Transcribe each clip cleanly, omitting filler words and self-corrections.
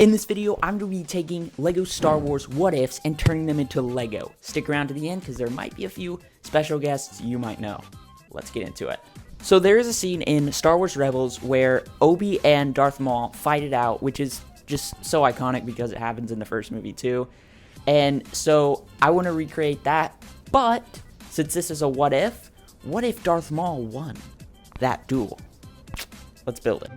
In this video, I'm going to be taking LEGO Star Wars What Ifs and turning them into LEGO. Stick around to the end because there might be a few special guests you might know. Let's get into it. So there is a scene in Star Wars Rebels where Obi and Darth Maul fight it out, which is just so iconic because it happens in the first movie too. And so I want to recreate that, but since this is a what if Darth Maul won that duel? Let's build it.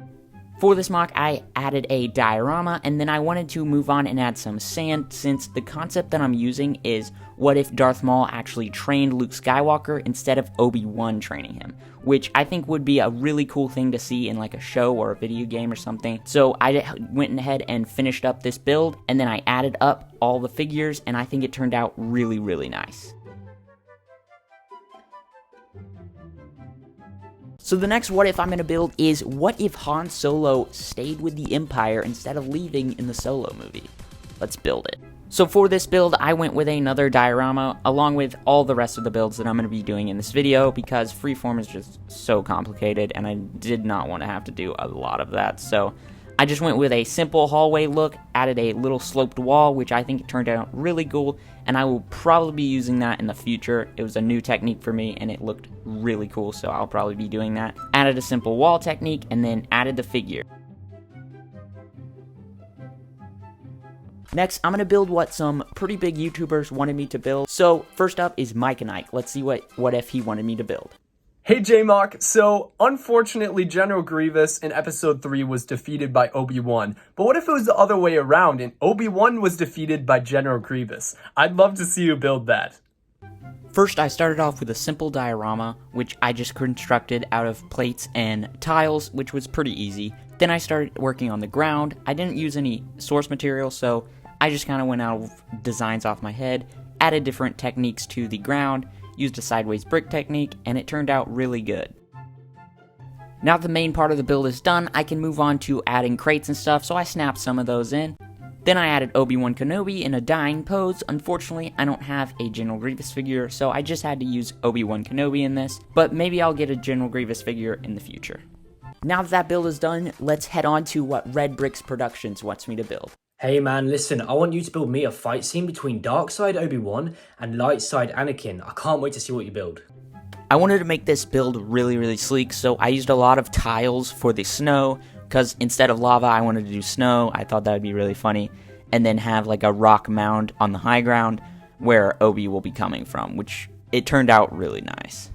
For this mock, I added a diorama, and then I wanted to move on and add some sand, since the concept that I'm using is what if Darth Maul actually trained Luke Skywalker instead of Obi-Wan training him, which I think would be a really cool thing to see in like a show or a video game or something. So I went ahead and finished up this build, and then I added up all the figures, and I think it turned out really, really nice. So the next what if I'm going to build is what if Han Solo stayed with the Empire instead of leaving in the Solo movie? Let's build it. So for this build, I went with another diorama along with all the rest of the builds that I'm going to be doing in this video because Freeform is just so complicated and I did not want to have to do a lot of that. So I just went with a simple hallway look, added a little sloped wall, which I think turned out really cool, and I will probably be using that in the future. It was a new technique for me, and it looked really cool, so I'll probably be doing that. Added a simple wall technique, and then added the figure. Next, I'm going to build what some pretty big YouTubers wanted me to build. So, first up is Mike and Ike. Let's see what if he wanted me to build. Hey J-Mock, so unfortunately General Grievous in episode 3 was defeated by Obi-Wan, but what if it was the other way around and Obi-Wan was defeated by General Grievous? I'd love to see you build that. First, I started off with a simple diorama, which I just constructed out of plates and tiles, which was pretty easy. Then I started working on the ground. I didn't use any source material, so I just kind of went out of designs off my head, added different techniques to the ground, used a sideways brick technique, and it turned out really good. Now that the main part of the build is done, I can move on to adding crates and stuff, so I snapped some of those in. Then I added Obi-Wan Kenobi in a dying pose. Unfortunately, I don't have a General Grievous figure, so I just had to use Obi-Wan Kenobi in this, but maybe I'll get a General Grievous figure in the future. Now that build is done, let's head on to what Red Bricks Productions wants me to build. Hey man, listen, I want you to build me a fight scene between Dark Side Obi-Wan and Light Side Anakin. I can't wait to see what you build. I wanted to make this build really, really sleek, so I used a lot of tiles for the snow, because instead of lava, I wanted to do snow. I thought that would be really funny, and then have like a rock mound on the high ground where Obi will be coming from, which it turned out really nice.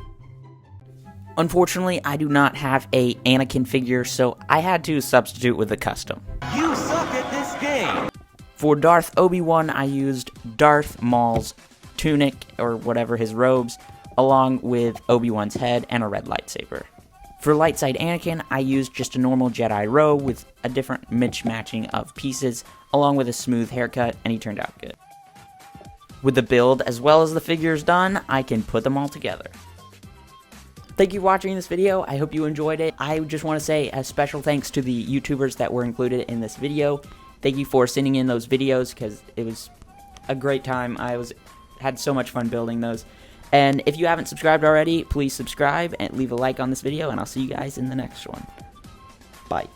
Unfortunately, I do not have a Anakin figure, so I had to substitute with a custom. You suck at this game! For Darth Obi-Wan, I used Darth Maul's tunic, or whatever, his robes, along with Obi-Wan's head and a red lightsaber. For Light Side Anakin, I used just a normal Jedi robe with a different mismatching of pieces, along with a smooth haircut, and he turned out good. With the build, as well as the figures done, I can put them all together. Thank you for watching this video. I hope you enjoyed it. I just want to say a special thanks to the YouTubers that were included in this video. Thank you for sending in those videos because it was a great time. Had so much fun building those. And if you haven't subscribed already, please subscribe and leave a like on this video, and I'll see you guys in the next one. Bye.